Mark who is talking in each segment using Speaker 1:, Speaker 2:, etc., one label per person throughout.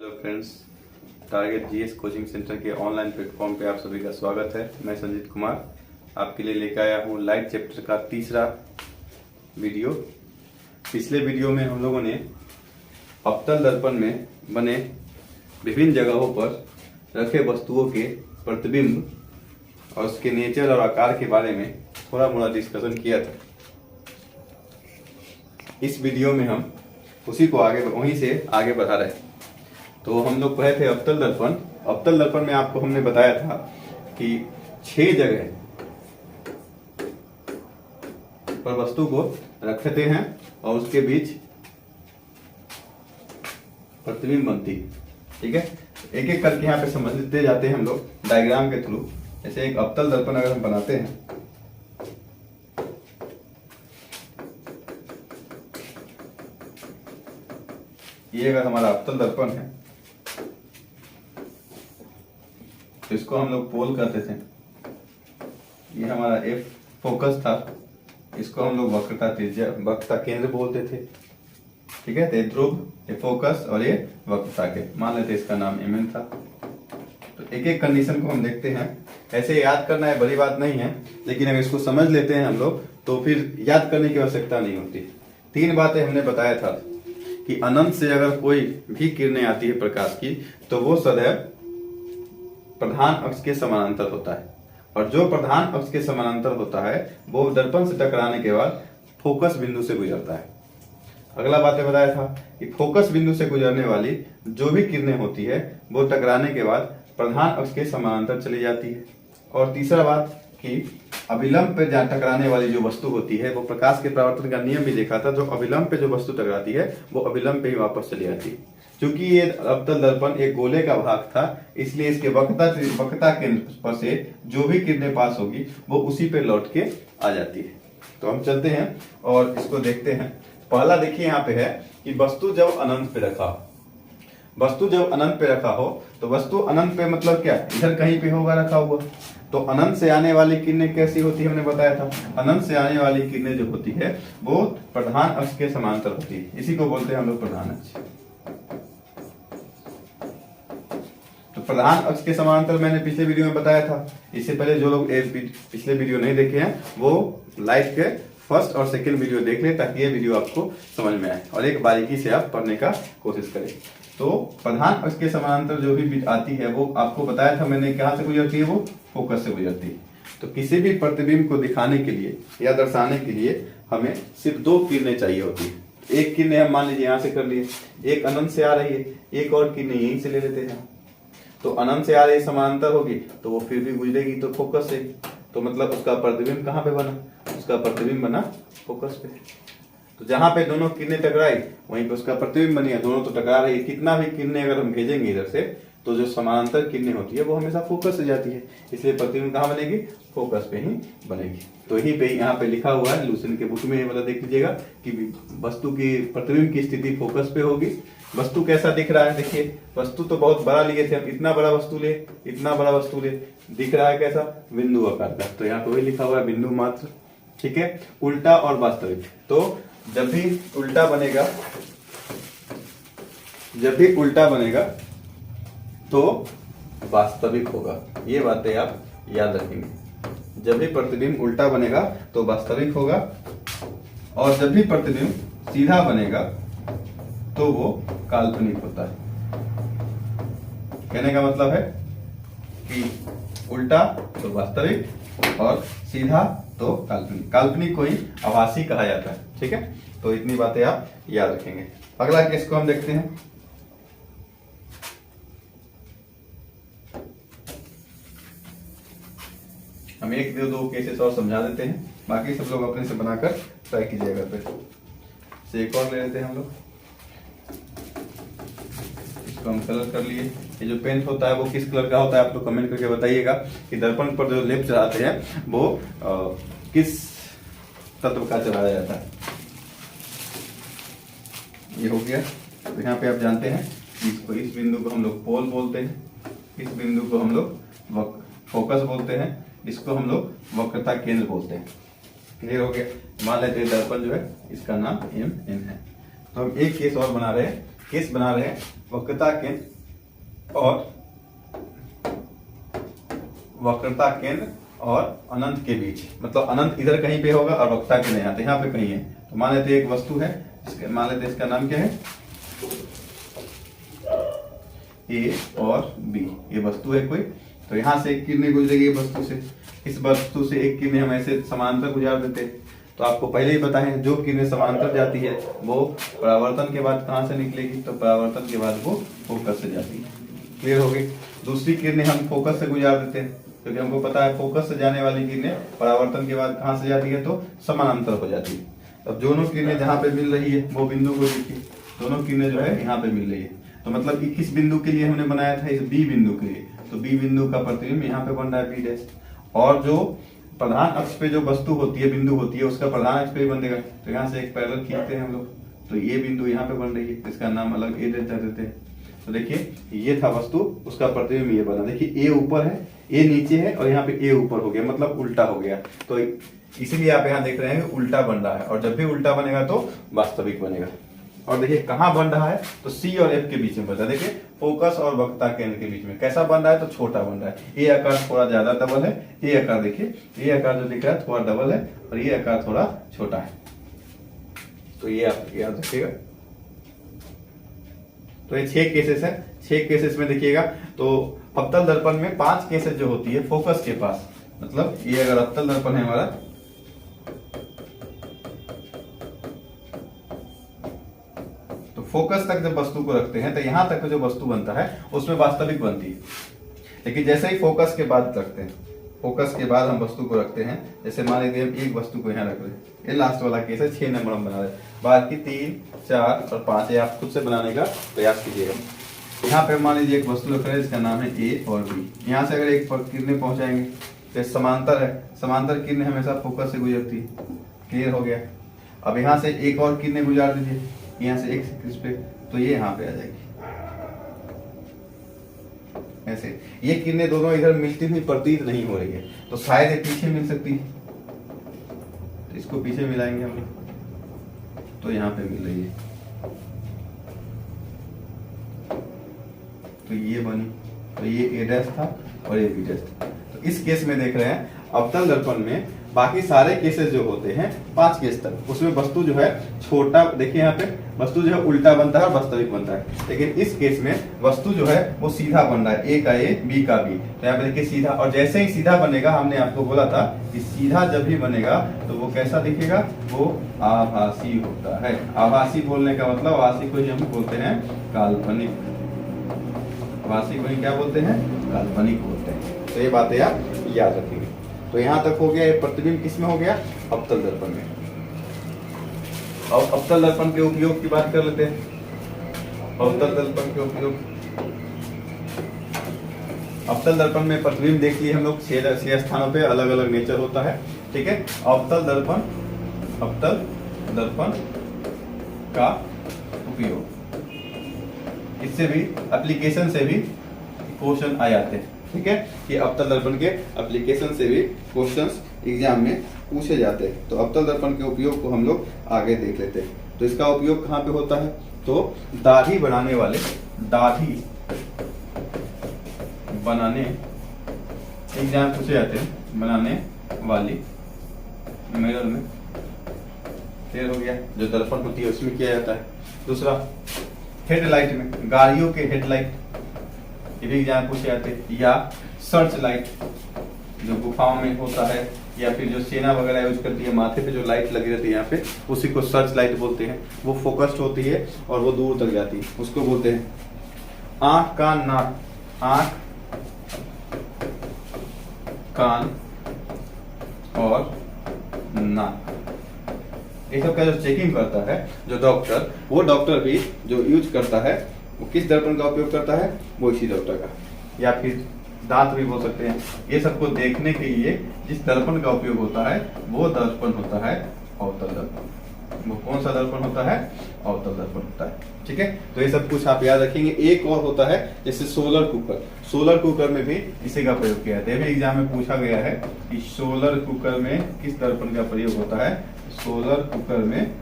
Speaker 1: Hello friends, target GS coaching centre के online platform पे आप सभी का स्वागत है। मैं संजीत कुमार आपके लिए लेकर आया हूँ लाइट चैप्टर का तीसरा वीडियो। पिछले वीडियो में हम लोगों ने अवतल दर्पण में बने विभिन्न जगहों पर रखे वस्तुओं के प्रतिबिंब और उसके नेचर और आकार के बारे में थोड़ा मोड़ा डिस्कशन किया था। इस वीडियो में हम उसी को वहीं से आगे बढ़ा रहे हैं। तो हम लोग पढ़े थे अवतल दर्पण। अवतल दर्पण में आपको हमने बताया था कि 6 जगह पर वस्तु को रखते हैं और उसके बीच प्रतिबिंब बनती है। ठीक है, एक एक करके यहाँ पे समझते जाते हैं हम लोग डायग्राम के थ्रू। जैसे एक अवतल दर्पण अगर हम बनाते हैं, ये अगर हमारा अवतल दर्पण है तो इसको हम लोग पोल कहते थे। ये हमारा एफ फोकस था, इसको हम लोग वक्रता त्रिज्या वक्रता केंद्र बोलते थे। ठीक है, तो ध्रुव, ये फोकस और ये वक्रता के मान लेते इसका नाम एमएन था। तो एक एक कंडीशन को हम देखते हैं। ऐसे याद करना है, बड़ी बात नहीं है, लेकिन अगर इसको समझ लेते हैं हम लोग तो फिर याद करने की आवश्यकता नहीं होती। 3 बातें हमने बताया था कि अनंत से अगर कोई भी किरणें आती है प्रकाश की तो वो सदैव प्रधान अक्ष के समानांतर होता है, और जो प्रधान अक्ष के समानांतर होता है वो दर्पण से टकराने के बाद फोकस बिंदु से गुजरता है। अगला बात बताया था कि फोकस बिंदु से गुजरने वाली जो भी किरणें होती है वो टकराने के बाद प्रधान अक्ष के समानांतर चली जाती है। और तीसरा बात कि अभिलंब पे जहाँ टकराने वाली जो वस्तु होती है वो प्रकाश के परावर्तन का नियम भी देखा था, जो अभिलंब पे जो वस्तु टकराती है वो अभिलंब पे ही वापस चली जाती है। क्योंकि ये अवतल दर्पण एक गोले का भाग था, इसलिए इसके वक्रता केंद्र पर से जो भी किरणें पास होगी वो उसी पे लौट के आ जाती है। तो हम चलते हैं और इसको देखते हैं। पहला देखिए यहाँ पे है कि वस्तु जब अनंत पे रखा हो। वस्तु जब अनंत पे रखा हो तो वस्तु अनंत पे मतलब क्या, इधर कहीं पे होगा रखा हुआ। तो अनंत से आने वाली किरणें कैसी होती है हमने बताया था। अनंत से आने वाली किरणें जो होती है वो प्रधान अक्ष के समांतर होती है, इसी को बोलते हैं हम लोग प्रधान अक्ष। तो प्रधान अक्ष के समांतर मैंने पिछले वीडियो में बताया था। इससे पहले जो लोग पिछले वीडियो नहीं देखे हैं वो लाइव के फर्स्ट और सेकंड वीडियो देख लें, ताकि ये वीडियो आपको समझ में आए और एक बारीकी से आप पढ़ने का कोशिश करें। तो प्रधान अक्ष के समानांतर जो भी आती है वो आपको बताया था मैंने, कहाँ से गुजरती है, वो फोकस से गुजरती है। तो किसी भी प्रतिबिंब को दिखाने के लिए या दर्शाने के लिए हमें सिर्फ 2 किरणें चाहिए होती है। एक किरणें हम मान लीजिए यहाँ से कर लिए, एक अनंत से आ रही है, एक और किरणें यहीं से ले लेते हैं। तो अनंत से आ रही समानांतर होगी तो वो फिर भी गुजरेगी तो फोकस से, तो मतलब उसका प्रतिबिंब कहाँ पे बना, उसका प्रतिबिंब बना फोकस पे। तो जहां पे दोनों किरणें टकराई वहीं पे उसका प्रतिबिंब बनी है। दोनों तो टकरा रही है, कितना भी किरणें अगर हम भेजेंगे इधर से तो जो समानांतर किरणें होती है वो हमेशा फोकस से जाती है, इसलिए प्रतिबिंब कहाँ बनेगी, फोकस पे ही बनेगी। तो यहीं पे यहाँ पे लिखा हुआ है लूसेंट के बुक में, मतलब देख लीजिएगा कि वस्तु की प्रतिबिंब की स्थिति फोकस पे होगी। वस्तु कैसा दिख रहा है, देखिए वस्तु तो बहुत बड़ा लिए थे हम, इतना बड़ा वस्तु ले, इतना बड़ा वस्तु ले, दिख रहा है कैसा, बिंदु आकार का। तो यहाँ पे वही लिखा हुआ है बिंदु मात्र। ठीक है, उल्टा और वास्तविक। तो जब भी उल्टा बनेगा तो वास्तविक होगा, ये बातें आप याद रखेंगे। जब भी प्रतिबिंब उल्टा बनेगा तो वास्तविक होगा, और जब भी प्रतिबिंब सीधा बनेगा तो वो काल्पनिक होता है। कहने का मतलब है कि उल्टा तो वास्तविक और सीधा तो काल्पनिक। काल्पनिक को ही आभासी कहा जाता है। ठीक है, तो इतनी बातें आप याद रखेंगे। अगला केस को हम देखते हैं। हम 1-2 केसेस और समझा देते हैं, बाकी सब लोग अपने से बनाकर ट्राई कीजिएगा। फिर एक और ले लेते हैं हम लोग। इसको हम कलर कर लिए। ये जो पेंट होता है वो किस कलर का होता है आप लोग कमेंट करके बताइएगा कि दर्पण पर जो लेप चढ़ाते हैं वो किस तत्व का चढ़ाया जाता है। ये हो गया। तो यहाँ पे आप जानते हैं इसको, इस बिंदु को हम लोग पोल बोलते हैं, इस बिंदु को हम लोग फोकस बोलते हैं, इसको हम लोग वक्रता केंद्र बोलते हैं। क्लियर हो गया। मान लेते हैं दर्पण जो है इसका नाम एम एन है। तो हम एक केस और बना रहे हैं, केस बना रहे हैं वक्रता केंद्र और वक्रता केंद्र और अनंत के बीच, मतलब अनंत इधर कहीं पे होगा और वक्रता के नहीं आते, यहाँ पे कहीं है। तो मान लेते एक वस्तु है, मान लेते इसका नाम क्या है, ए और बी, ये वस्तु है कोई। तो यहाँ से एक किरणें गुजरेगी वस्तु से, इस वस्तु से एक किरणें हम ऐसे समांतर गुजार देते हैं। तो आपको पहले ही पता है जो किरणें समांतर जाती है वो परावर्तन के बाद कहाँ से निकलेगी, तो परावर्तन के बाद वो फोकस से जाती है। क्लियर हो गई। दूसरी किरणें हम फोकस से गुजार देते हैं, क्योंकि हमको पता है फोकस से जाने वाली किरणें परावर्तन के बाद कहाँ से जाती है, तो समानांतर हो जाती है। अब दोनों किरणें जहाँ पे मिल रही है वो बिंदु को देखिए, दोनों किरणें जो है यहाँ पे मिल रही है। तो मतलब कि किस बिंदु के लिए हमने बनाया था, इस बी बिंदु के लिए। तो बी बिंदु का प्रतिबिंब यहाँ पे बन रहा है बी डैश, और जो प्रधान अक्ष पे जो वस्तु होती है, बिंदु होती है, उसका प्रधान अक्ष पे बनेगा। तो यहाँ से एक पैरेलल खींचते हैं हम लोग, तो ये बिंदु यहाँ पे बन रही है, इसका नाम अलग ए डैश देते हैं। तो देखिए ये था वस्तु, उसका प्रतिबिंब ये बना। देखिए ए ऊपर है, ए नीचे है, और यहाँ पे ए ऊपर हो गया, मतलब उल्टा हो गया। तो इसीलिए आप यहाँ देख रहे हैं उल्टा बन रहा है, और जब भी उल्टा बनेगा तो वास्तविक बनेगा। और देखिए कहाँ बन रहा है, तो सी और एफ के बीच में बन रहा है। देखिए फोकस और वक्रता केंद्र के बीच में कैसा बन रहा है, तो छोटा बन रहा है। ए आकार थोड़ा ज्यादा डबल है, ए आकार देखिए, ए आकार जो दिख रहा है थोड़ा डबल है, और ये आकार थोड़ा छोटा है। तो ये आप याद रखिएगा। तो ये 6 केसेस है, 6 केसेस में देखिएगा। तो अवतल दर्पण में 5 केसेस जो होती है फोकस के पास, मतलब ये अगर अवतल दर्पण है हमारा, तो फोकस तक जब वस्तु को रखते हैं तो यहां तक जो वस्तु बनता है उसमें वास्तविक बनती है। लेकिन जैसे ही फोकस के बाद रखते हैं, फोकस के बाद हम वस्तु को रखते हैं, जैसे मान लीजिए हम एक वस्तु को यहाँ रख रहे हैं, ये लास्ट वाला केस है, 6 नंबर हम बना रहे हैं। बाकी 3, 4 और 5 ये आप खुद से बनाने का प्रयास कीजिएगा। यहाँ पे मान लीजिए एक वस्तु रख रहे हैं जिसका नाम है ए और बी। यहाँ से अगर एक पर किरणें पहुंचाएंगे तो समांतर है, समांतर किरणें हमेशा फोकस से गुजरती है। क्लियर हो गया। अब यहाँ से एक और किरणें गुजार दीजिए, यहाँ से एक इस पे, तो ये यहाँ पे आ जाएगी ऐसे। ये किरणें दोनों इधर मिलती हुई प्रतीत नहीं हो रही है, तो शायद ये पीछे मिल सकती है, तो इसको पीछे मिलाएंगे हम लोग, तो यहाँ पे मिल रही है, तो ये बनी। तो ये ए डैश था और ये बी डैश था। तो इस केस में देख रहे हैं अवतल दर्पण में बाकी सारे केसेस जो होते हैं 5 केस तक, उसमें वस्तु जो है छोटा, देखिए यहाँ पे वस्तु जो है उल्टा बनता है और वास्तविक बनता है। लेकिन इस केस में वस्तु जो है वो सीधा बन रहा है, ए का ए, बी का बी। तो यहाँ पे देखिए सीधा, और जैसे ही सीधा बनेगा, हमने आपको बोला था कि सीधा जब भी बनेगा तो वो कैसा दिखेगा, वो आभासी होता है। आभासी बोलने का मतलब, आभासी को ही हम बोलते हैं काल्पनिक, आभासी को ही क्या बोलते हैं, काल्पनिक बोलते हैं। तो ये बातें आप याद रखेंगे। तो यहां तक हो गया, ये प्रतिबिंब किस में हो गया, अवतल दर्पण में। अब अवतल दर्पण के उपयोग की बात कर लेते हैं। अवतल दर्पण के उपयोग, अवतल दर्पण में प्रतिबिंब देख लिए हम लोग 6 स्थानों पे अलग अलग नेचर होता है, ठीक है। अवतल दर्पण, अवतल दर्पण का उपयोग, इससे भी एप्लीकेशन से भी क्वेश्चन आ जाते हैं, ठीक है। कि अवतल दर्पण के एप्लीकेशन से भी क्वेश्चंस एग्जाम में पूछे जाते हैं। तो अवतल दर्पण के उपयोग को हम लोग आगे देख लेते हैं। तो इसका उपयोग कहाँ पे होता है, तो दाढ़ी बनाने वाले, दाढ़ी बनाने, एग्जाम पूछे जाते हैं, बनाने वाली मिरर में, क्लियर हो गया, जो दर्पण होती है उसमें किया जाता है। दूसरा हेडलाइट में, गाड़ियों के हेडलाइट, ये भी एग्जाम पूछे जाते हैं। या सर्च लाइट, जो गुफाओं में होता है, या फिर जो सेना वगैरह यूज करती है, माथे पे जो लाइट लगी रहती है यहाँ पे, उसी को सर्च लाइट बोलते हैं। वो फोकस्ड होती है और वो दूर तक जाती है, उसको बोलते हैं। आंख, कान, नाक, आंख, कान और नाक, ये सब का जो चेकिंग करता है जो डॉक्टर, वो डॉक्टर भी जो यूज करता है वो किस दर्पण का उपयोग करता है, वो इसी डॉक्टर का, या फिर दांत भी बोल सकते हैं। ये सबको देखने के लिए जिस दर्पण का उपयोग होता है वो दर्पण होता है अवतल दर्पण। वो कौन सा दर्पण होता है, अवतल दर्पण होता है, ठीक है। तो ये सब कुछ आप याद रखेंगे। एक और होता है जैसे सोलर कुकर, सोलर कुकर में भी इसी का प्रयोग किया जाता है। भी एग्जाम में पूछा गया है कि सोलर कुकर में किस दर्पण का प्रयोग होता है, सोलर कुकर में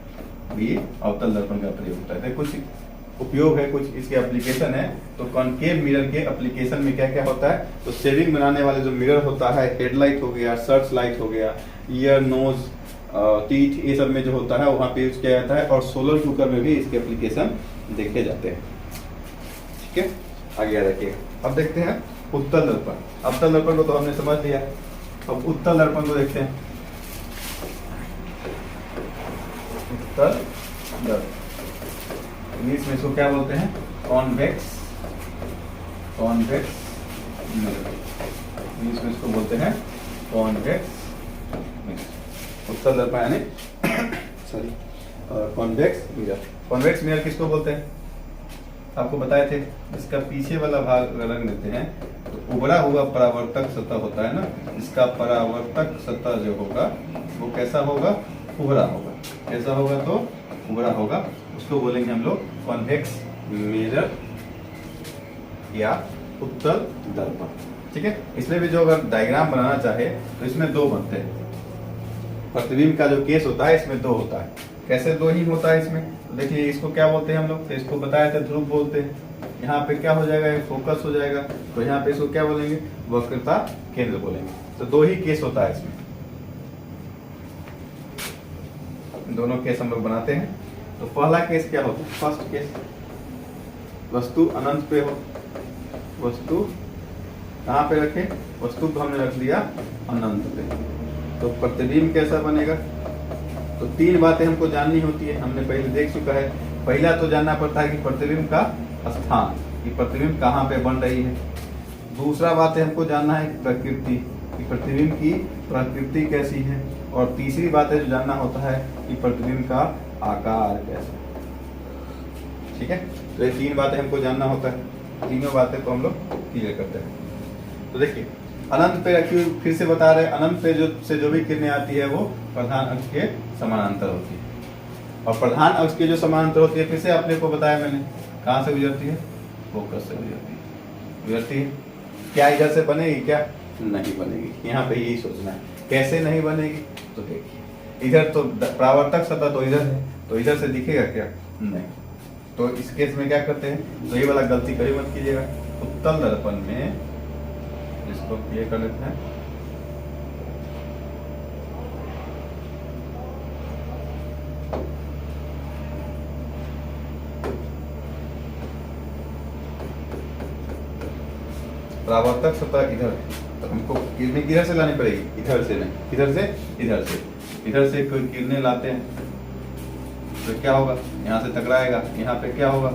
Speaker 1: भी अवतल दर्पण का प्रयोग होता है। कुछ उपयोग है, कुछ इसके एप्लीकेशन है। तो कॉनकेव मिरर के एप्लीकेशन में क्या क्या होता है, तो शेविंग बनाने वाले जो मिरर होता है, हेडलाइट हो गया, सर्च लाइट हो गया, ईयर, नोज, टीथ, ये सब में जो होता है वहाँ पे यूज किया जाता है। और सोलर कुकर में भी इसके एप्लीकेशन देखे जाते हैं। ठीक है, आगे रखिएगा। अब देखते हैं उत्तल दर्पण। अवतल दर्पण को तो हमने समझ लिया, अब उत्तल दर्पण को देखते हैं। उत्तल दर्पण इंग्लिश में इसको क्या बोलते हैं, कॉन्वेक्स मिरर, इंग्लिश में इसको बोलते हैं कॉन्वेक्स मिरर। उत्तल दर्पण यानी sorry convex mirror. Convex mirror किसको बोलते हैं, आपको बताए थे, इसका पीछे वाला भाग रंग देते हैं तो उभरा हुआ परावर्तक सतह होता है ना, इसका परावर्तक सतह जो होगा वो कैसा होगा, उभरा होगा। कैसा होगा, तो उभरा होगा, उसको बोलेंगे हम लोग कॉन्वेक्स मिरर या उत्तल दर्पण। ठीक है, इसमें भी जो अगर डायग्राम बनाना चाहे तो इसमें दो बनते हैं। प्रतिबिंब का जो केस होता है इसमें दो होता है। कैसे दो ही होता है इसमें, तो देखिए इसको क्या बोलते हैं हम लोग, तो इसको बताया था ध्रुव बोलते हैं। यहाँ पे क्या हो जाएगा, फोकस हो जाएगा, तो यहाँ पे इसको क्या बोलेंगे, वक्रता केंद्र बोलेंगे। तो दो ही केस होता है इसमें, दोनों केस हम लोग बनाते हैं। तो पहला केस क्या होता है, फर्स्ट केस, वस्तु अनंत पे हो, वस्तु कहाँ पे रखे, वस्तु को हमने रख लिया अनंत पे, तो प्रतिबिंब कैसा बनेगा। तो तीन बातें हमको जाननी होती है, हमने पहले देख चुका है। पहला तो जानना पड़ता है कि प्रतिबिंब का स्थान, कि प्रतिबिंब कहाँ पे बन रही है। दूसरा बात है हमको जानना है प्रकृति, कि प्रतिबिंब की प्रकृति कैसी है। और तीसरी बात है जो जानना होता है कि प्रतिबिंब का आकार कैसा है। ठीक है, तो ये तीन बातें हमको जानना होता है, तीनों बातें को हम लोग क्लियर करते हैं। तो देखिए अनंत पे रखी हुई, फिर से बता रहे हैं, अनंत पे जो भी किरणें आती है वो प्रधान अक्ष के समानांतर होती है। और प्रधान अक्ष के जो समानांतर होती है, फिर से आपने को बताया मैंने, कहाँ से गुजरती है, फोकस से गुजरती है। क्या इधर से बनेगी, क्या नहीं बनेगी, यहाँ पे यही सोचना है। कैसे नहीं बनेगी, तो देखिए इधर तो परावर्तक सतह तो इधर है, तो इधर से दिखेगा क्या, नहीं। तो इस केस में क्या करते हैं, तो ये वाला गलती कभी मत कीजिएगा। उत्तल दर्पण में इसको ये कर लेते हैं, परावर्तक सतह इधर है, तो हमको किरणें किधर से लानी पड़ेगी, इधर से नहीं, किधर से, इधर से कोई किरणें लाते हैं तो क्या होगा, यहाँ से टकराएगा, यहाँ पे क्या होगा,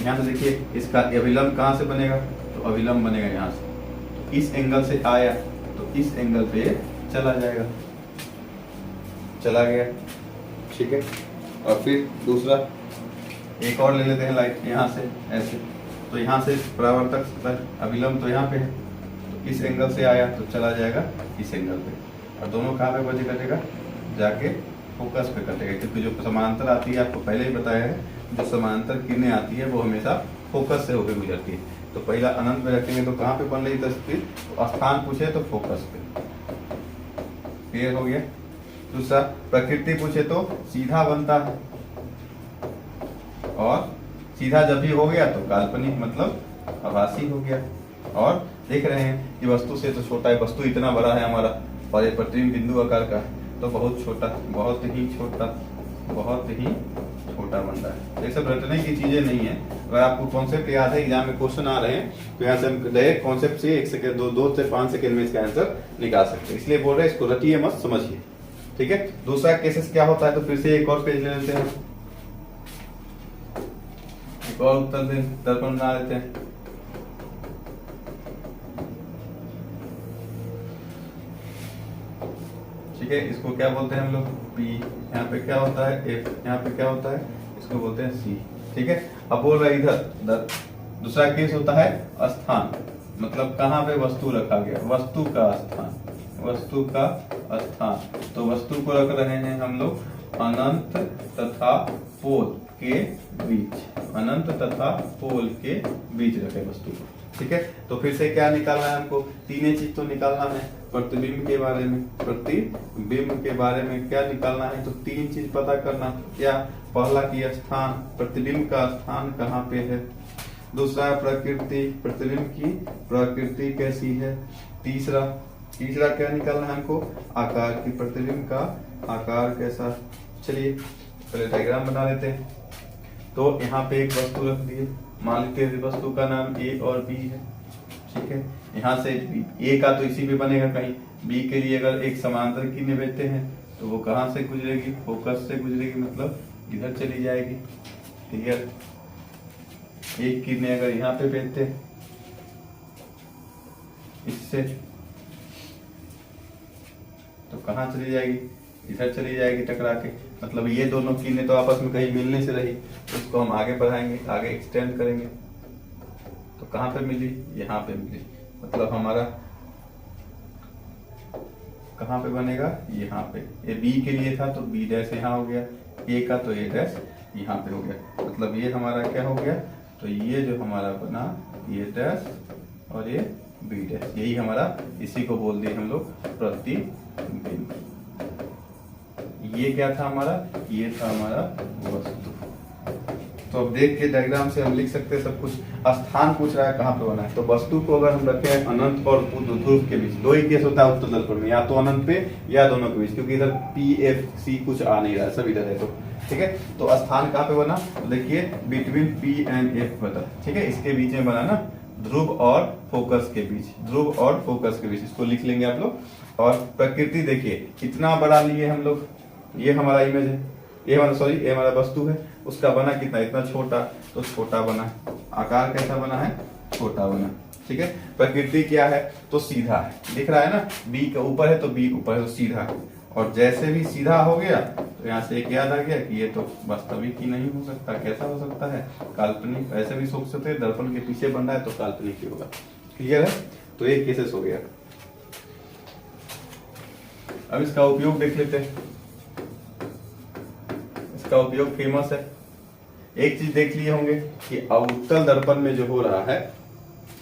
Speaker 1: यहाँ से देखिए इसका अभिलंब कहाँ से बनेगा, तो अभिलंब बनेगा यहाँ से। तो इस एंगल से आया तो इस एंगल पे चला जाएगा, चला गया। ठीक है, और फिर दूसरा एक और ले लेते हैं लाइट, यहाँ से ऐसे, तो यहाँ से परावर्तक अभिलंब तो यहाँ पे है, तो इस एंगल से आया तो चला जाएगा इस एंगल पे, और दोनों कहाँ पे बजे कटेगा, जाके फोकस पे कटेगा। क्योंकि जो समानांतर आती है, आपको पहले ही बताया है, जो समानांतर किरणें आती है वो हमेशा फोकस से होकर गुजरती है। तो पहला अनंत में रखेंगे तो कहाँ पे बन रही तस्वीर, तो स्थान पूछे तो फोकस पे, क्लियर हो गया। दूसरा प्रकृति पूछे तो सीधा बनता है, और सीधा जब भी हो गया तो काल्पनिक मतलब आभासी हो गया। और देख रहे हैं कि वस्तु से तो छोटा है, वस्तु इतना बड़ा है हमारा, और ये प्रतिबिंब बिंदु आकार का है, तो बहुत छोटा, बहुत ही छोटा, बहुत ही छोटा बन रहा है। तो ये सब रटने की चीजें नहीं है। अगर आपको कॉन्सेप्ट याद है, एग्जाम में क्वेश्चन आ रहे हैं, तो यहाँ से हम डायरेक्ट कॉन्सेप्ट से 1 सेकंड, 2 से 5 सेकंड में इसका आंसर निकाल सकते हैं। इसलिए बोल रहे हैं इसको रटिए मत, समझिए। ठीक है, दूसरा केसेस क्या होता है, तो फिर से एक और पेज ले लेते हैं, एक और उत्तर दर्पण बना लेते हैं। ठीक है, इसको क्या बोलते हैं हम लोग, P, यहाँ पे क्या होता है F, यहाँ पे क्या होता है, इसको बोलते हैं C। ठीक है, अब बोल रहा है इधर दूसरा केस होता है स्थान, मतलब कहाँ पे वस्तु रखा गया, वस्तु का स्थान, वस्तु का स्थान। तो वस्तु को रख रहे हैं हम लोग अनंत तथा पोल के बीच, अनंत तथा पोल के बीच रखे वस्तु को। ठीक है, तो फिर से क्या निकालना है हमको, तीन चीज तो निकालना है। प्रतिबिंब के बारे में, प्रतिबिंब के बारे में क्या निकालना है, तो तीन चीज पता करना, क्या पहला की स्थान, प्रतिबिंब का स्थान कहाँ पे है। दूसरा है प्रकृति, प्रतिबिंब की प्रकृति कैसी है। तीसरा क्या निकालना है हमको, आकार की, प्रतिबिंब का आकार कैसा। चलिए पहले डायग्राम बना लेते हैं। तो यहाँ पे एक वस्तु रख दिए, मान लेते हैं वस्तु का नाम ए और बी है, ठीक है। यहाँ से ए का तो इसी पे बनेगा कहीं, बी के लिए अगर एक समांतर किरणें भेजते हैं तो वो कहाँ से गुजरेगी, फोकस से गुजरेगी, मतलब इधर चली जाएगी, क्लियर। एक किरणें अगर यहाँ पे भेजते हैं इससे, तो कहाँ चली जाएगी, इधर चली जाएगी टकरा के। मतलब ये दोनों किरणें तो आपस में कहीं मिलने से रही, तो इसको हम आगे बढ़ाएंगे, आगे एक्सटेंड करेंगे, तो कहाँ पे मिली, यहाँ पे मिली। मतलब हमारा कहाँ पे बनेगा, यहाँ पे। ये बी के लिए था तो बी डैश यहाँ हो गया, ए का तो ए डैश यहाँ पे हो गया। मतलब ये हमारा क्या हो गया, तो ये जो हमारा बना ये डैश और ये बी डैश, यही हमारा, इसी को बोल दिए हम लोग प्रतिबिंब। ये क्या था हमारा, ये था हमारा वस्तु। तो अब देख के डायग्राम से हम लिख सकते हैं सब कुछ। स्थान पूछ रहा है कहाँ पे बना है, तो वस्तु को अगर हम रखें अनंत और ध्रुव के बीच, दो ही केस होता है उत्तल दर्पण में, या तो अनंत पे या दोनों के बीच, क्योंकि इधर पी एफ सी कुछ आ नहीं रहा है, सब इधर है। तो ठीक है, तो स्थान कहाँ पे बना, तो देखिए बिटवीन पी एंड एफ बना, ठीक है, इसके बीच में बना ना, ध्रुव और फोकस के बीच, ध्रुव और फोकस के बीच, इसको लिख लेंगे आप लोग। और प्रकृति देखिए कितना बड़ा लिए हम लोग, ये हमारा इमेज है, ये हमारा वस्तु है, उसका बना कितना, इतना छोटा, तो छोटा बना। आकार कैसा बना है, छोटा बना, ठीक है। प्रकृति क्या है, तो सीधा है, दिख रहा है ना, बी का ऊपर है तो बी ऊपर है तो सीधा है। और जैसे भी सीधा हो गया तो यहाँ से एक याद आ गया कि ये तो वास्तविक ही नहीं हो सकता, कैसा हो सकता है, काल्पनिक। ऐसे भी सोच सकते हैं, दर्पण के पीछे बन रहा है तो काल्पनिक ही होगा, क्लियर है। तो एक केसेस हो गया। अब इसका उपयोग देख लेते हैं, इसका उपयोग फेमस है। एक चीज देख लिए होंगे कि अवतल दर्पण में जो हो रहा है,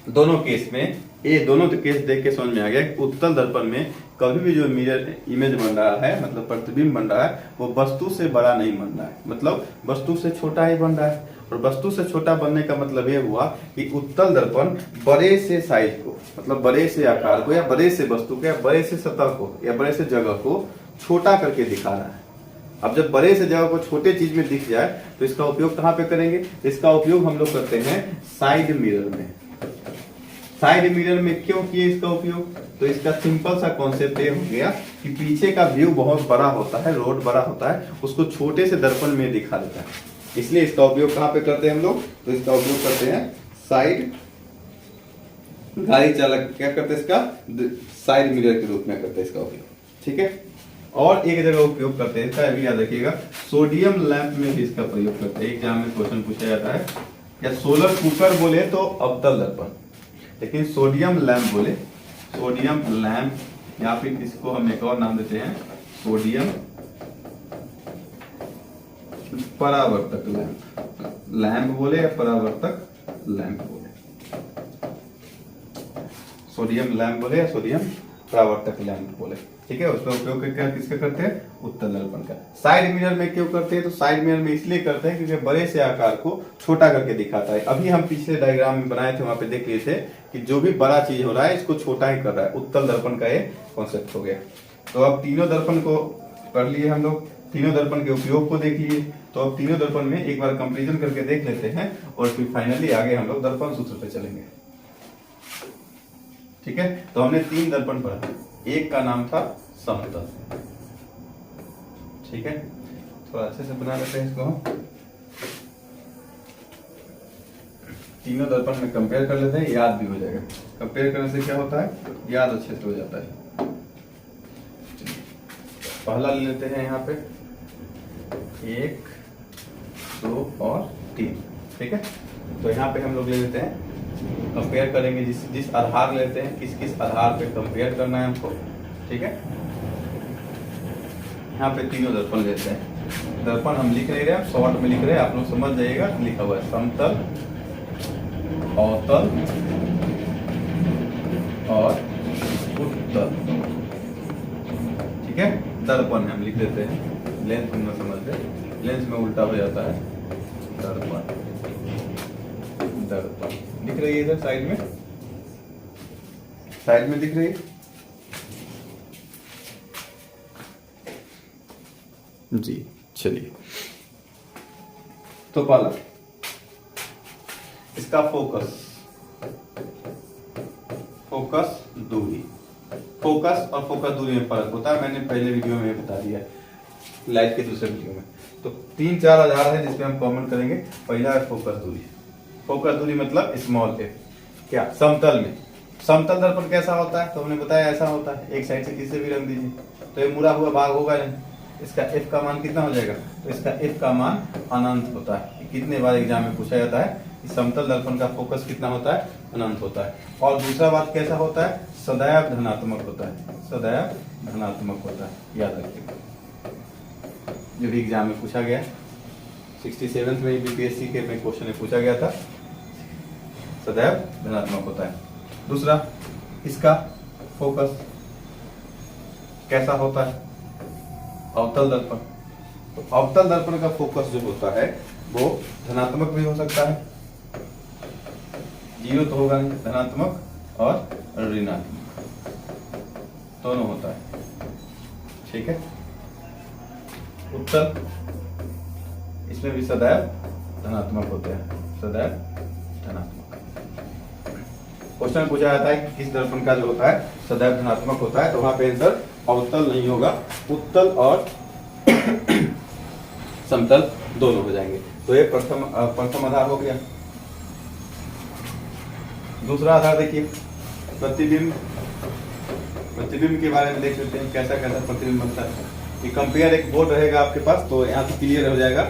Speaker 1: दोनों केस में, ये दोनों केस देख के समझ में आ गया कि उत्तल दर्पण में कभी भी जो मिरर इमेज बन रहा है, मतलब प्रतिबिंब बन रहा है, वो वस्तु से बड़ा नहीं बन रहा है, मतलब वस्तु से छोटा ही बन रहा है। और वस्तु से छोटा बनने का मतलब ये हुआ कि उत्तल दर्पण बड़े से साइज को, मतलब बड़े से आकार को, या बड़े से वस्तु को, या बड़े से सतह को, या बड़े से जगह को छोटा करके दिखा रहा है। अब जब बड़े से जगह को छोटे चीज में दिख जाए तो इसका उपयोग कहाँ पे करेंगे, इसका उपयोग हम लोग करते हैं साइड मिरर में। साइड मिरर में क्यों किए इसका उपयोग, तो इसका सिंपल सा कॉन्सेप्ट ये हो गया कि पीछे का व्यू बहुत बड़ा होता है, रोड बड़ा होता है, उसको छोटे से दर्पण में दिखा देता है, इसलिए इसका उपयोग कहाँ पे करते हैं हम लोग, तो इसका उपयोग करते हैं साइड, गाड़ी चालक क्या करते हैं इसका, साइड मिरर के रूप में करते हैं इसका उपयोग, ठीक है। और एक जगह उपयोग करते हैं इसका, अभी याद रखिएगा, सोडियम लैंप में भी इसका प्रयोग करते हैं। एग्जाम में क्वेश्चन पूछा जाता है, या सोलर कुकर बोले तो अवतल दर्पण, लेकिन सोडियम लैंप बोले, सोडियम लैंप, या फिर इसको हम एक और नाम देते हैं सोडियम परावर्तक लैंप। लैंप बोले या परावर्तक लैंप बोले, सोडियम लैंप बोले या सोडियम परावर्तक लैंप बोले, ठीक है। उसका उपयोग किसका करते हैं, उत्तल दर्पण का। साइड मिरर में क्यों करते हैं, तो साइड मिरर में इसलिए करते हैं क्योंकि बड़े से आकार को छोटा करके दिखाता है। अभी हम पिछले डायग्राम में बनाए थे, वहां पे देख लिए थे कि जो भी बड़ा चीज हो रहा है इसको छोटा ही कर रहा है, उत्तल दर्पण का ये कॉन्सेप्ट हो गया। तो अब तीनों दर्पण को कर लिए हम लोग, तीनों दर्पण के उपयोग को देख लिए। तो अब तीनों दर्पण में एक बार कंपेरिजन करके देख लेते हैं, और फिर फाइनली आगे हम लोग दर्पण सूत्र पे चलेंगे, ठीक है। तो हमने 3 दर्पण पढ़ा, एक का नाम था समतल, ठीक है। थोड़ा अच्छे से बना लेते हैं इसको हम, तीनों दर्पण में कंपेयर कर लेते हैं, याद भी हो जाएगा। कंपेयर करने से क्या होता है, याद अच्छे से हो जाता है। पहला ले लेते हैं यहाँ पे 1, 2 और 3, ठीक है। तो यहाँ पे हम लोग ले लेते हैं, कंपेयर करेंगे, जिस आधार लेते हैं, किस आधार पे कंपेयर करना है हमको, ठीक है। यहाँ पे तीनों दर्पण लेते हैं, दर्पण हम लिख नहीं रहे, शॉर्ट में लिख रहे हैं, आप लोग समझ जाइएगा। लिखा हुआ है समतल, अवतल और उत्तल, ठीक है। दर्पण हम लिख देते हैं, लेंथ हम समझ रहे, लेंस में उल्टा हो जाता है दर्पण। दर्पण दिख रही है इधर साइड में, साइड में दिख रही है जी। चलिए, तो पहला इसका फोकस, फोकस दूरी, फोकस और फोकस दूरी में फर्क होता है, मैंने पहले वीडियो में बता दिया, लाइट के दूसरे वीडियो में। तो 3-4 आधार है जिसपे हम कमेंट करेंगे। पहला है फोकस दूरी। फोकस दूरी मतलब स्मॉल एफ। क्या? समतल में। समतल दर्पण कैसा होता है? तो हमने बताया ऐसा होता है, एक साइड से किसी भी रख दीजिए तो ये मुड़ा हुआ भाग होगा नहीं, इसका एफ का मान कितना हो जाएगा? तो इसका एफ का मान अनंत होता है। कितने बार एग्जाम में पूछा जाता है कि समतल दर्पण का फोकस कितना होता है? अनंत होता है। और दूसरा बात कैसा होता है? सदैव धनात्मक होता है, सदैव धनात्मक होता है, याद रखिएगा। जो भी एग्जाम में पूछा गया 67 में बीपीएससी के में क्वेश्चन में पूछा गया था, सदैव धनात्मक होता है। दूसरा, इसका फोकस कैसा होता है? अवतल दर्पण। तो अवतल दर्पण का फोकस जो होता है वो धनात्मक भी हो सकता है, जीरो तो होगा नहीं, धनात्मक और ऋणात्मक दोनों होता है, ठीक है। उत्तल, इसमें भी सदैव धनात्मक होते हैं, सदैव धनात्मक। क्वेश्चन पूछा जाता है कि किस दर्पण का जो होता है सदैव धनात्मक होता है, तो वहां पे आंसर अवतल नहीं होगा, उत्तल और समतल दोनों हो जाएंगे। तो ये प्रथम आधार हो गया। दूसरा आधार देखिए, प्रतिबिंब। प्रतिबिंब के बारे में देख लेते हैं कैसा कैसा प्रतिबिंब बनता है। ये कंपेयर एक बोर्ड रहेगा आपके पास, तो यहाँ से क्लियर हो जाएगा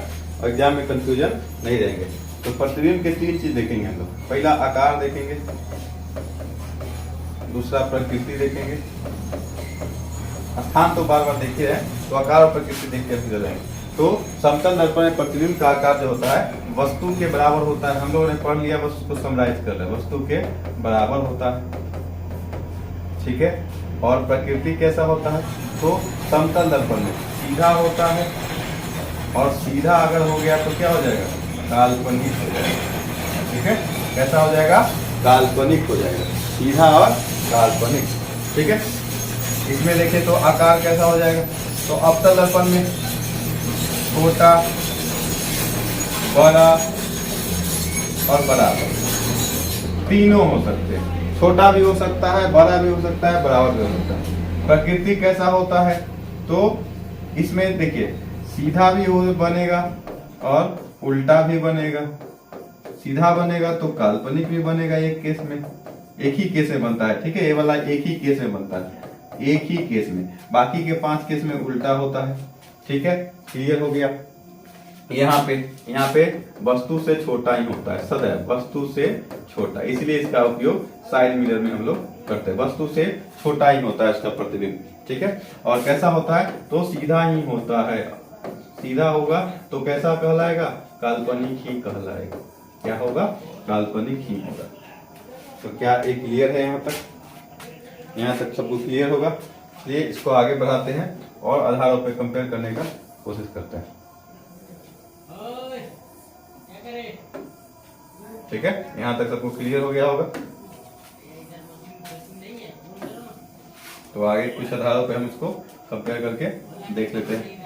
Speaker 1: और एग्जाम में कंफ्यूजन नहीं रहेंगे। तो प्रतिबिंब के 3 चीज देखेंगे हम लोग। पहला आकार देखेंगे, दूसरा प्रकृति देखेंगे, स्थान तो बार बार देखे हैं, तो आकार और प्रकृति देख के फिर जाएंगे। तो समतल दर्पण में प्रतिबिंब का आकार जो होता है वस्तु के बराबर होता है। हम लोगों ने पढ़ लिया, बस उसको समराइज कर रहे हैं, वस्तु के बराबर होता है, ठीक है। और प्रकृति कैसा होता है? तो समतल दर्पण में सीधा होता है, और सीधा अगर हो गया तो क्या हो जाएगा? काल्पनिक हो जाएगा, ठीक है। कैसा हो जाएगा? काल्पनिक हो जाएगा, सीधा और काल्पनिक, ठीक है। इसमें देखें तो आकार कैसा हो जाएगा? तो अवतल दर्पण में छोटा, बड़ा और बराबर तीनों हो सकते हैं। छोटा भी हो सकता है, बड़ा भी हो सकता है, बराबर भी हो सकता है। प्रकृति कैसा होता है? तो इसमें देखिए सीधा भी बनेगा और उल्टा भी बनेगा। सीधा बनेगा तो काल्पनिक भी बनेगा, एक केस में, एक ही केस में बनता है, ठीक है। ये वाला एक ही केस में बनता है, एक ही केस में। बाकी के 5 केस में उल्टा होता है, ठीक है। क्लियर हो गया। यहाँ पे वस्तु से छोटा ही होता है, सदैव वस्तु से छोटा, इसलिए इसका उपयोग साइड मिरर में हम लोग करते हैं। वस्तु से छोटा ही होता है इसका प्रतिबिंब, ठीक है। और कैसा होता है? तो सीधा ही होता है। सीधा होगा तो कैसा कहलाएगा? काल्पनिक ही कहलाएगा। क्या होगा? काल्पनिक ही होगा। तो क्या एक क्लियर है? यहाँ तक सब कुछ क्लियर होगा। इसलिए इसको आगे बढ़ाते हैं और आधारों पे कंपेयर करने का कोशिश करते हैं, ठीक है। यहाँ तक सबको क्लियर हो गया होगा। तो आगे कुछ आधारों पे हम इसको कंपेयर करके देख लेते हैं।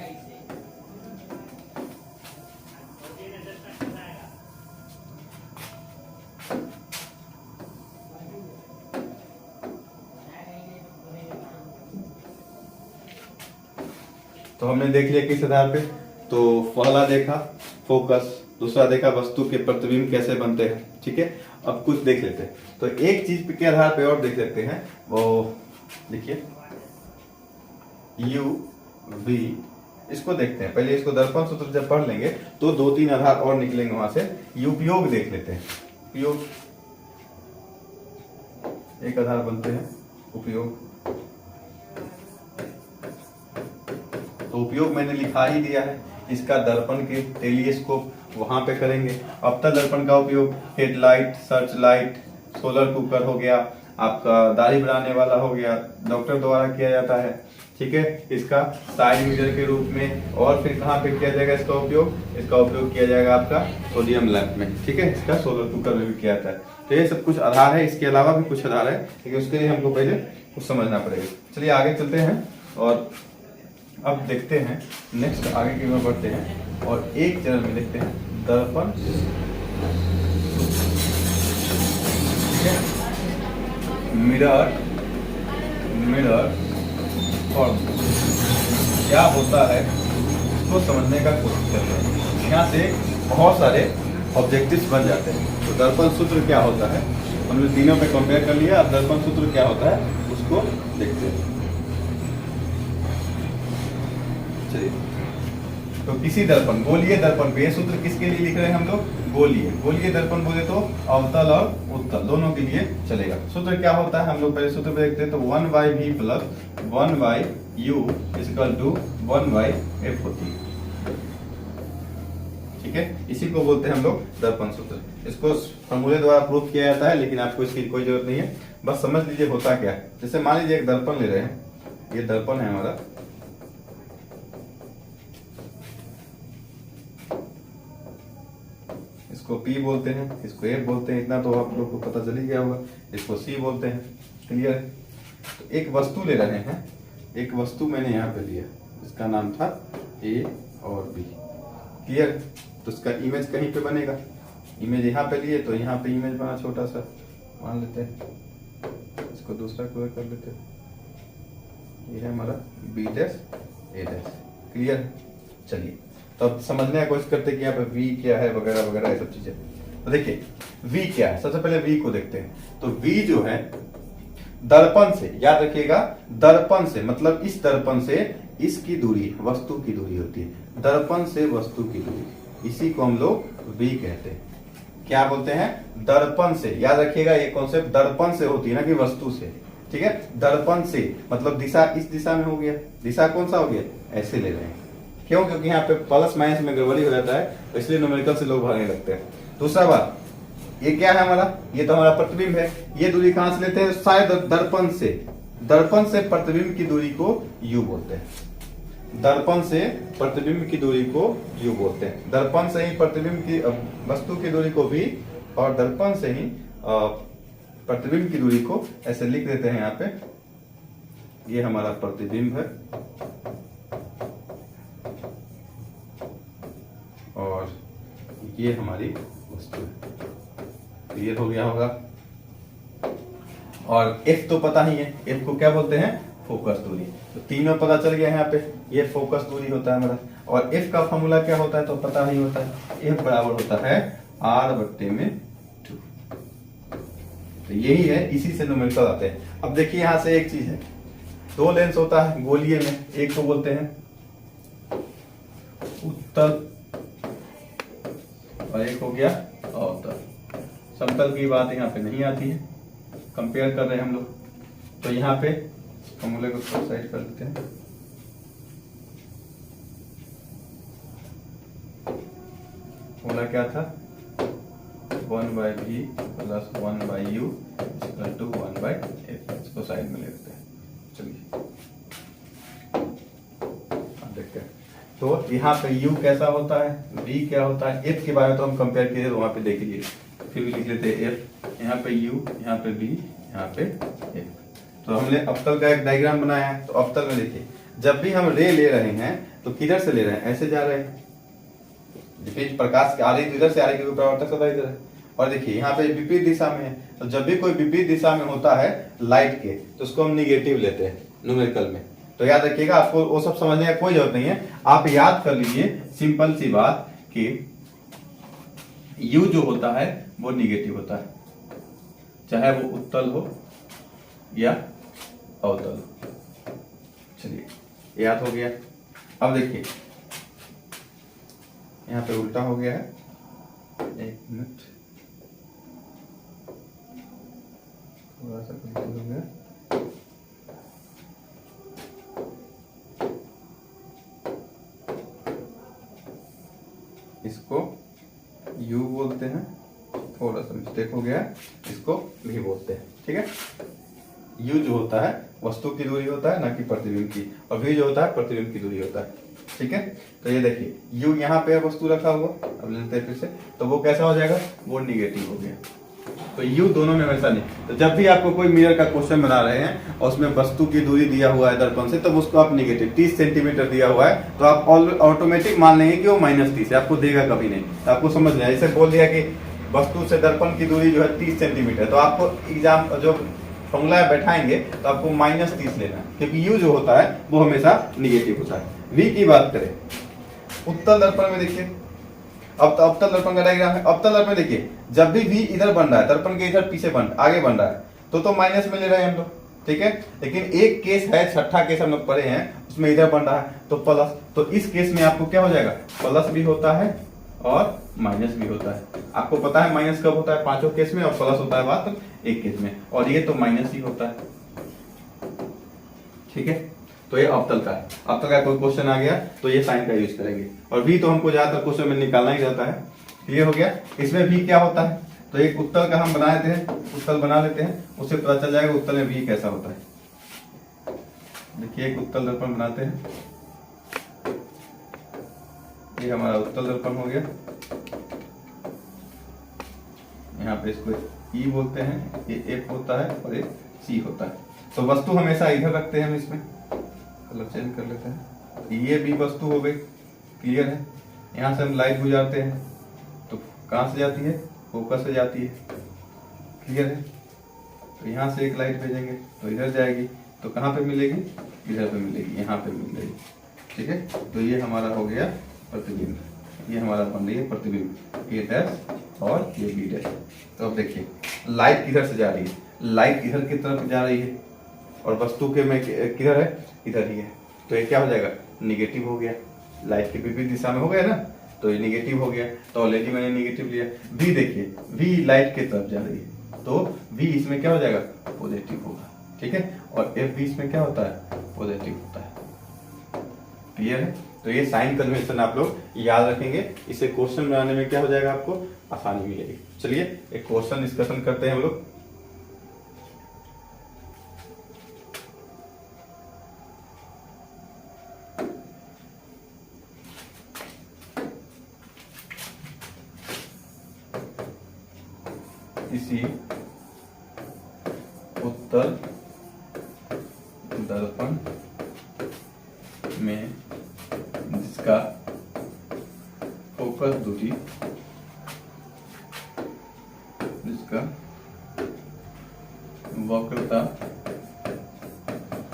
Speaker 1: तो हमने देख लिया किस आधार पे? तो पहला देखा फोकस, दूसरा देखा वस्तु के प्रतिबिंब कैसे बनते हैं, ठीक है। अब कुछ देख लेते हैं। तो एक चीज के आधार पे और देख लेते हैं, वो देखिए यू वी, इसको देखते हैं। पहले इसको दर्पण सूत्र जब पढ़ लेंगे तो 2-3 आधार और निकलेंगे वहां से। उपयोग देख लेते हैं। उपयोग एक आधार बनते हैं, उपयोग। तो उपयोग मैंने लिखा ही दिया है। इसका दर्पण के टेलीस्कोप वहां पे करेंगे। अवतल दर्पण का उपयोग headlight, search light, solar cooker हो गया, आपका दाढ़ी बढ़ाने वाला हो गया, डॉक्टर द्वारा किया जाता है। ठीक है, इसका साइड मिरर के रूप में। और फिर कहाँ पे किया जाएगा इसका उपयोग? इसका उपयोग किया जाएगा आपका सोडियम लैंप में। ठीक है, इसका सोलर कुकर में भी किया जाता है। तो ये सब कुछ आधार है, इसके अलावा भी कुछ आधार है, लेकिन उसके लिए हमको पहले कुछ समझना पड़ेगा। चलिए आगे चलते हैं और अब देखते हैं नेक्स्ट, आगे की ओर बढ़ते हैं और एक चरण में देखते हैं दर्पण। ठीक है, मिरर, मिरर और क्या होता है इसको समझने का कोशिश कर रहे हैं। यहाँ से बहुत सारे ऑब्जेक्टिव्स बन जाते हैं। तो दर्पण सूत्र क्या होता है, हमने तीनों पे कंपेयर कर लिया। अब दर्पण सूत्र क्या होता है उसको देखते हैं। चलिए, तो किसी दर्पण, गोलीय दर्पण पे, ये सूत्र किसके लिए लिख रहे हैं हम लोग? गोलीय। गोलीय दर्पण बोले तो अवतल और उत्तल दोनों के लिए चलेगा। सूत्र क्या होता है हम लोग पहले सूत्र पे देखते हैं। तो 1/v + 1/u = 1/f होती है। ठीक है, इसी को बोलते हैं हम लोग दर्पण सूत्र। इसको फॉर्मूले द्वारा प्रूफ किया जाता है, लेकिन आपको इसकी कोई जरूरत नहीं है, बस समझ लीजिए होता क्या है। जैसे मान लीजिए एक दर्पण ले रहे हैं, ये दर्पण है हमारा, इसको P बोलते हैं, इसको F बोलते हैं, इतना तो आप लोग को पता चल ही गया होगा। इसको C बोलते हैं। क्लियर है? तो एक वस्तु ले रहे हैं, एक वस्तु मैंने यहाँ पे लिया, इसका नाम था A और B। क्लियर? तो इसका इमेज कहीं पे बनेगा, इमेज यहाँ पे लिए तो यहाँ पे इमेज बना छोटा सा, मान लेते हैं, इसको दूसरा कलर कर लेते हैं। ये है हमारा B' A'। क्लियर? चलिए, तो अब समझने की कोशिश करते हैं कि यहाँ पे V क्या है, वगैरह वगैरह ये सब चीजें। तो देखिए V क्या है, सबसे पहले V को देखते हैं। तो V जो है दर्पण से, याद रखिएगा, दर्पण से मतलब इस दर्पण से इसकी दूरी, वस्तु की दूरी होती है। दर्पण से वस्तु की दूरी, इसी को हम लोग V कहते हैं। क्या बोलते हैं? दर्पण से। याद रखिएगा ये कॉन्सेप्ट दर्पण से होती है ना कि वस्तु से। ठीक है, दर्पण से मतलब दिशा इस दिशा में हो गया। दिशा कौन सा हो गया? ऐसे ले रहे हैं। क्यों? क्योंकि यहाँ पे प्लस माइनस में गड़बड़ी हो जाता है, तो इसलिए न्यूमेरिकल से लोग भागने लगते हैं। दूसरा बात, ये क्या है हमारा? ये तो हमारा प्रतिबिंब है। ये दूरी कहां से लेते हैं? शायद दर्पण से। दर्पण से प्रतिबिंब की दूरी को U बोलते हैं। दर्पण से प्रतिबिंब की दूरी को U बोलते हैं। दर्पण से ही प्रतिबिंब की, वस्तु की दूरी को V, और दर्पण से ही प्रतिबिंब की दूरी को ऐसे लिख देते हैं यहाँ पे। ये हमारा प्रतिबिंब है और ये हमारी वस्तु है। क्लियर हो गया होगा? और F तो पता ही है, F को क्या बोलते हैं? फोकस दूरी। तो तीनों पता चल गया यहाँ पे, ये फोकस दूरी होता है हमारा। और F का फॉर्मूला क्या होता है तो पता ही होता है, F बराबर होता है R/2। तो यही है, इसी से न्यूमेरिकल आते हैं। अब देखिए यहाँ से एक चीज है, दो लेंस होता है गोलीय में, एक को बोलते हैं उत्तल और एक हो गया अवतल। समतल की बात यहाँ पे नहीं आती है, कंपेयर कर रहे हैं हम लोग। तो यहाँ पे फॉर्मूले को थोड़ा साइड कर लेते हैं। फॉर्मूला क्या था? 1/v + 1/u = 1/f। इसको साइड में ले लेते हैं। चलिए देखते हैं। तो यहाँ पे u कैसा होता है, v क्या होता है, f के बारे में तो हम कंपेयर किए वहां पे देख लीजिए, फिर भी लिख लेते हैं f। यहाँ पे u, यहाँ पे v, यहाँ पे f। तो हमने अवतल का एक डायग्राम बनाया है। तो अवतल में देखिए, जब भी हम रे ले रहे हैं तो किधर से ले रहे हैं? ऐसे जा रहे हैं। विपरीत प्रकाश आ रही तो इधर से आ रही, क्योंकि परावर्तक सदा इधर है। और देखिए यहाँ पे विपरीत दिशा में है, तो जब भी कोई विपरीत दिशा में होता है लाइट के, तो उसको हम निगेटिव लेते हैं न्यूमेरिकल में। तो याद रखिएगा, आपको वो सब समझने का कोई जरूरत नहीं है। आप याद कर लीजिए सिंपल सी बात कि U जो होता है वो निगेटिव होता है, चाहे वो उत्तल हो या अवतल हो। चलिए याद हो गया। अब देखिए यहाँ पे उल्टा हो गया है, एक मिनट, थोड़ा सा कंफ्यूज हो गया। इसको U बोलते हैं, थोड़ा सा तो एक हो गया, इसको भी बोलते हैं। ठीक है, यू जो होता है वस्तु की दूरी होता है, ना कि प्रतिबिंब की, और वी जो होता है प्रतिबिंब की दूरी होता है। ठीक है, तो ये देखिए यू यहाँ पे वस्तु रखा हुआ, अब लेते हैं फिर से, तो वो कैसा हो जाएगा, वो निगेटिव हो गया। तो यू दोनों में हमेशा नहीं। तो जब भी आपको कोई मिरर का क्वेश्चन बना रहे हैं और उसमें वस्तु की दूरी दिया हुआ है दर्पण से, तब उसको आप निगेटिव 30 सेंटीमीटर दिया हुआ है, तो आप ऑटोमेटिक मान लेंगे कि वो -30 है, आपको देगा कभी नहीं। तो आपको समझ लिया, जैसे बोल दिया कि वस्तु से दर्पण की दूरी जो है 30 सेंटीमीटर, तो आपको एग्जाम जो फॉर्मूला बैठाएंगे तो आपको -30 लेना है, क्योंकि यू जो होता है वो हमेशा निगेटिव होता है। वी की बात करें, उत्तल दर्पण में देखिए, अब अवतल दर्पण का डायग्राम है। अवतल दर्पण देखिए, जब भी वी इधर बन रहा है, दर्पण के इधर पीछे आगे बन रहा है, तो माइनस में ले रहे हैं हम लोग। ठीक है, लेकिन एक केस है, छठा केस हम लोग पढ़े हैं, उसमें इधर बन रहा है तो प्लस, तो इस केस में आपको क्या हो जाएगा, प्लस भी होता है और माइनस भी होता है। आपको पता है माइनस कब होता है, पांचों केस में, और प्लस होता है बात एक केस में, और ये तो माइनस ही होता है। ठीक है, तो ये अवतल का है। अवतल का कोई क्वेश्चन आ गया तो ये साइन का यूज करेंगे, और वी तो हमको ज्यादातर क्वेश्चन में निकालना ही रहता है। ये हो गया। इसमें वी क्या होता है, तो एक उत्तल का हम बना लेते हैं, उत्तल बना लेते हैं, उससे पता चल जाएगा उत्तल में वी कैसा होता है। देखिए एक उत्तल दर्पण बनाते हैं, ये हमारा उत्तल दर्पण हो गया। यहाँ पे इसको ई बोलते हैं, ये एफ होता है और ये सी होता है। तो वस्तु हमेशा इधर रखते हैं हम, इसमें कलर चेंज कर लेते हैं। ये भी वस्तु हो गई, क्लियर है। यहाँ से हम लाइट गुजारते हैं तो कहाँ से जाती है, फोकस से जाती है, क्लियर है। तो यहाँ से एक लाइट भेजेंगे तो इधर जाएगी, तो कहाँ पे मिलेगी, इधर पे मिलेगी, यहाँ पे मिलेगी। ठीक है, तो ये हमारा हो गया प्रतिबिंब, ये हमारा बन रही है प्रतिबिंब, ए डैश और ये बी डैश। तो अब देखिए लाइट किधर से जा रही है, लाइट इधर की तरफ जा रही है, और वस्तु के में किधर है, इधर ही है। तो ये क्या हो जाएगा, निगेटिव हो गया, लाइट के विपरीत दिशा में हो गया ना, तो ये निगेटिव हो गया। तो ऑलरेडी मैंने निगेटिव लिया। वी देखिए, वी लाइट की तरफ जा रही है, तो वी इसमें क्या हो जाएगा, पॉजिटिव होगा। ठीक है, और एफ भी इसमें क्या होता है, पॉजिटिव होता है। क्लियर है। तो ये साइन कन्वेंशन आप लोग याद रखेंगे, इसे क्वेश्चन बनाने में क्या हो जाएगा, आपको आसानी मिलेगी। चलिए एक क्वेश्चन डिस्कशन करते हैं हम लोग। किसी उत्तल दर्पण में जिसका फोकस दूरी, जिसका वक्रता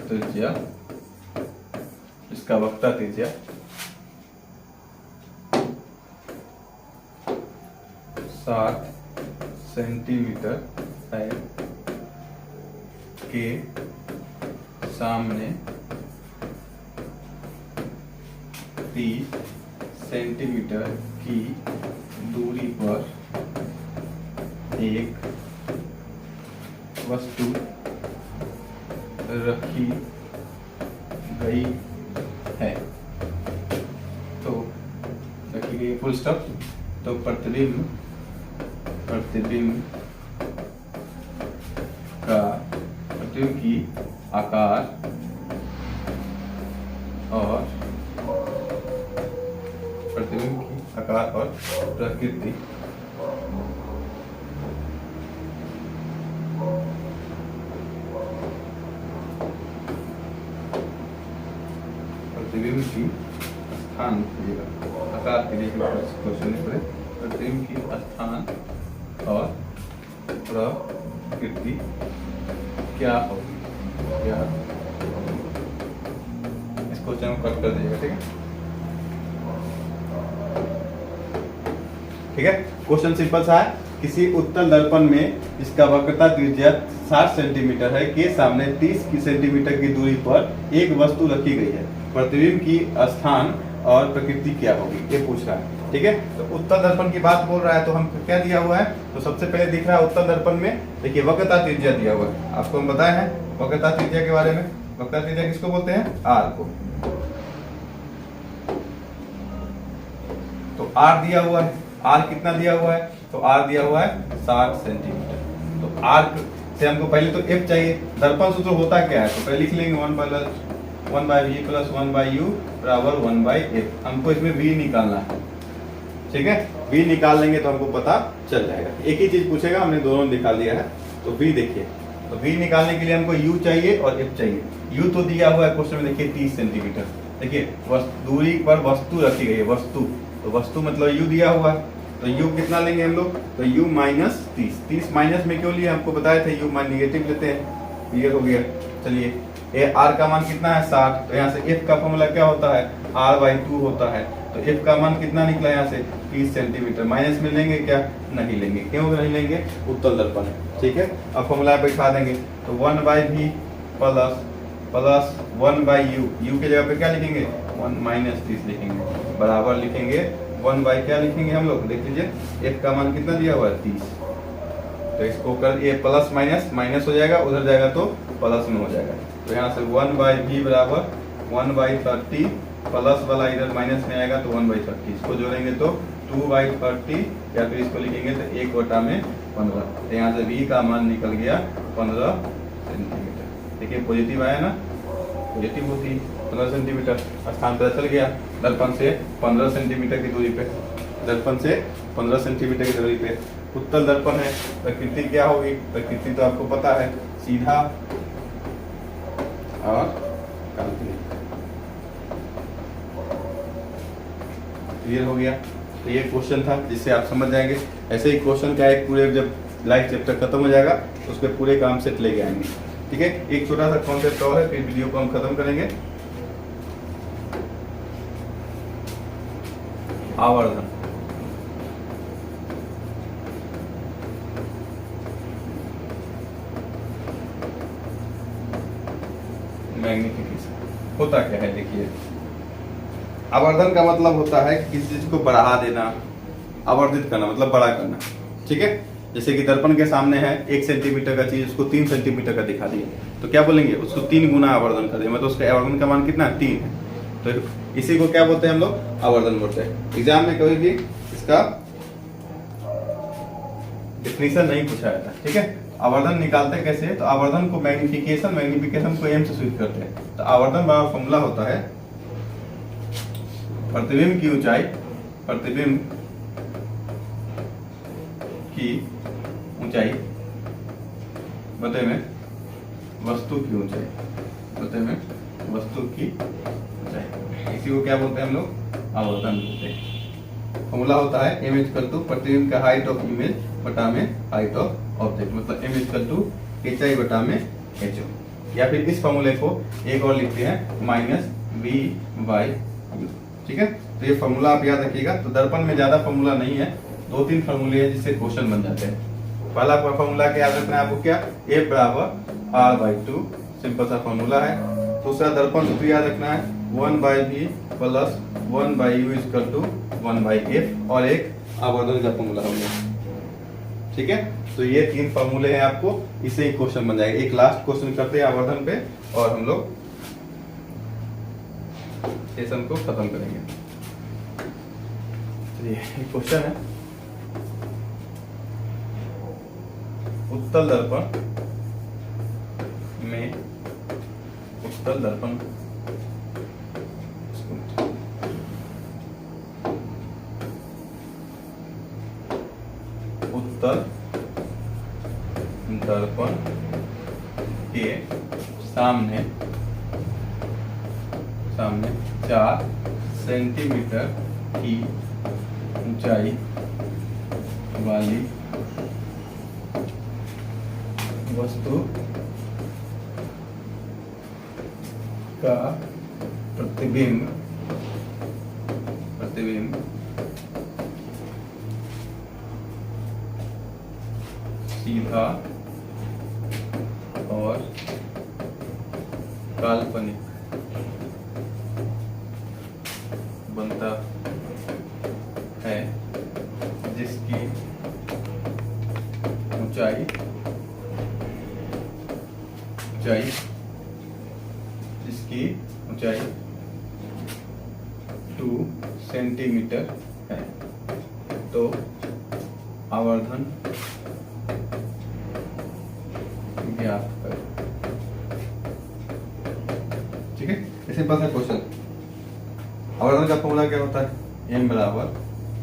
Speaker 1: त्रिज्या, इसका वक्रता त्रिज्या 60 सेंटीमीटर है के सामने 30 सेंटीमीटर की दूरी पर एक वस्तु रखी गई है, तो रखी गई फुल स्टॉप। तो प्रतिबिंब की आकार और प्रतिबिंब की आकार और प्रकृति प्रतिबिंब की स्थान आकार के लिए क्वेश्चन पड़े, प्रतिबिंब की स्थान और प्रकृति क्या होगी, क्या इसको कट कर दीजिएगा। ठीक है, ठीक है। क्वेश्चन सिंपल सा है, किसी उत्तल दर्पण में इसका वक्रता त्रिज्या 60 सेंटीमीटर है के सामने 30 सेंटीमीटर की दूरी पर एक वस्तु रखी गई है, प्रतिबिंब की स्थान और प्रकृति क्या होगी, ये पूछ रहा है। ठीक है, तो उत्तल दर्पण की बात बोल रहा है, तो हम क्या दिया हुआ है, तो सबसे पहले दिख रहा है उत्तल दर्पण में, देखिए वक्रता त्रिज्या दिया हुआ है, आपको हम बताए हैं वक्रता त्रिज्या के बारे में। वक्रता त्रिज्या किसको बोलते हैं, आर को। तो आर दिया हुआ है, आर कितना दिया हुआ है, तो आर दिया हुआ है 60 सेंटीमीटर। तो आर से हमको पहले तो एफ चाहिए। दर्पण सूत्र होता क्या है, तो पहले लिख लेंगे 1 by v plus 1 by u बराबर 1 बाई एफ। हमको इसमें वी निकालना है, ठीक है। वी निकाल लेंगे तो हमको पता चल जाएगा। एक ही चीज पूछेगा, हमने दोनों निकाल दिया है। तो वी देखिए, तो वी निकालने के लिए हमको u चाहिए और f चाहिए। u तो दिया हुआ है क्वेश्चन में, देखिए 30 सेंटीमीटर। देखिए दूरी पर वस्तु रखी गई है, वस्तु, तो वस्तु मतलब u दिया हुआ है। तो u कितना लेंगे हम लोग, तो u माइनस 30 माइनस में क्यों लिए, हमको बताया था u नेगेटिव लेते हैं। क्लियर हो गया। चलिए ये r का मान कितना है 60, तो यहाँ से f का फॉर्मूला क्या होता है, r/2 होता है। तो f का मान कितना निकला यहाँ से 30 सेंटीमीटर। माइनस में लेंगे क्या, नहीं लेंगे। क्यों नहीं लेंगे, उत्तल दर्पण है, ठीक है। अब फॉर्मूला बैठा देंगे, तो 1 by v plus 1 by u, u की जगह पे क्या लिखेंगे 1 माइनस 30 लिखेंगे, बराबर लिखेंगे 1 बाई क्या लिखेंगे हम लोग, देख लीजिए f का मान कितना दिया हुआ है 30। तो इसको कर ये प्लस माइनस माइनस हो जाएगा, उधर जाएगा तो प्लस में हो जाएगा। तो यहाँ से 1 बाई वी बराबर 1 बाई 30 प्लस वाला इधर माइनस में आएगा तो 1 बाई 30। इसको जोड़ेंगे तो 2 बाई 30, या फिर इसको लिखेंगे तो 1 बटा में 15। तो यहाँ से v का मान निकल गया 15 सेंटीमीटर। देखिए पॉजिटिव आया ना, पॉजिटिव होती 15 सेंटीमीटर। स्थान पता चल गया, दर्पण से 15 सेंटीमीटर की दूरी पे, दर्पण से 15 सेंटीमीटर की दूरी पे उत्तल दर्पण है। प्रकृति क्या होगी, प्रकृति तो आपको पता है, सीधा और काल्पनिक। क्लियर हो गया। तो ये क्वेश्चन था जिससे आप समझ जाएंगे। ऐसे ही क्वेश्चन का एक पूरे जब लाइफ चैप्टर खत्म हो जाएगा तो उसके पूरे काम सेट लेके आएंगे, ठीक है। एक छोटा सा कॉन्सेप्ट और है, फिर वीडियो को हम खत्म करेंगे। आवर्धन, मैग्निफिकेशन होता क्या है, देखिए आवर्धन का मतलब होता है किसी चीज को बढ़ा देना, आवर्धित करना मतलब बड़ा करना, ठीक है। जैसे कि दर्पण के सामने है 1 सेंटीमीटर का चीज, उसको 3 सेंटीमीटर का दिखा दिया, तो क्या बोलेंगे, उसको 3 गुना आवर्धन कर दिया, मतलब उसका आवर्धन का मान कितना है 3 है। तो इसी को क्या बोलते हैं हम लोग, आवर्धन बोलते हैं। एग्जाम में कभी भी इसका डेफिनेशन नहीं पूछा जाता, ठीक है। आवर्धन निकालते कैसे, तो आवर्धन को मैग्निफिकेशन को एम से सूचित करते हैं। तो आवर्धन का फॉर्मूला होता है प्रतिबिंब की ऊंचाई, प्रतिबिंब की ऊंचाई बटे में वस्तु की ऊंचाई, बटे में वस्तु की ऊंचाई। इसी को क्या बोलते हैं हम लोग, आवर्धन बोलते हैं। फॉर्मूला होता है m इक्वल टू प्रतिबिंब का हाइट ऑफ इमेज बटा में हाइट ऑफ ऑब्जेक्ट, मतलब m इक्वल टू HI बटा में HO। या फिर इस फॉर्मूले को एक और लिखते हैं माइनस v/u, ठीक है। तो ये फॉर्मूला आप याद रखिएगा। तो दर्पण में ज्यादा फॉर्मूला नहीं है, 2-3 फॉर्मूले हैं जिससे क्वेश्चन बन जाते हैं। पहला फॉर्मूला क्या याद रखना है आपको, क्या F बराबर R/2, सिंपल सा फॉर्मूला है। दूसरा दर्पण सूत्र याद रखना है 1 by v plus 1 by u equal to 1 by f, और एक आवर्धन का फॉर्मूला हो गया, ठीक है। तो ये 3 फॉर्मूले हैं आपको, इससे ही क्वेश्चन बन जाएगा। एक लास्ट क्वेश्चन करते हैं आवर्धन पे और हम लोग सेशन को खत्म करेंगे। चलिए एक क्वेश्चन है, उत्तल दर्पण में, उत्तल दर्पण उत्तल दर्पण के सामने 4 सेंटीमीटर की ऊंचाई वाली वस्तु का प्रतिबिंब सीधा और काल्पनिक बनता है, जिसकी ऊंचाई जिसकी ऊंचाई 2 सेंटीमीटर है। तो आवर्धन ज्ञात करें। ठीक है, इसी पास है क्वेश्चन। आवर्धन का फॉर्मूला क्या होता है? m बराबर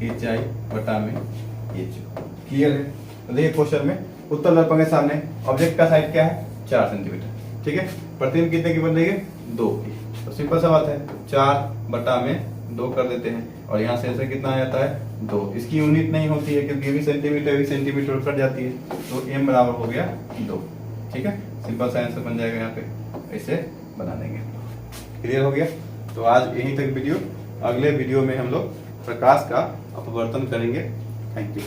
Speaker 1: HI बटा में HO। क्लियर है? तो देखिए क्वेश्चन में उत्तर दर्पण के सामने ऑब्जेक्ट का साइड क्या है? 4 सेंटीमीटर। ठीक है, प्रतिबिंब कितने की बन रही है? 2 की। तो सिंपल सा बात है, 4 बटा में 2 कर देते हैं और यहाँ से ऐसे कितना आ जाता है? 2। इसकी यूनिट नहीं होती है क्योंकि भी सेंटीमीटर कट जाती है, तो m बराबर हो गया 2। ठीक है, सिंपल सा आंसर बन जाएगा यहाँ पे, ऐसे बना देंगे। क्लियर हो गया? तो आज यहीं तक वीडियो। अगले वीडियो में हम लोग प्रकाश का अपवर्तन करेंगे। Thank you.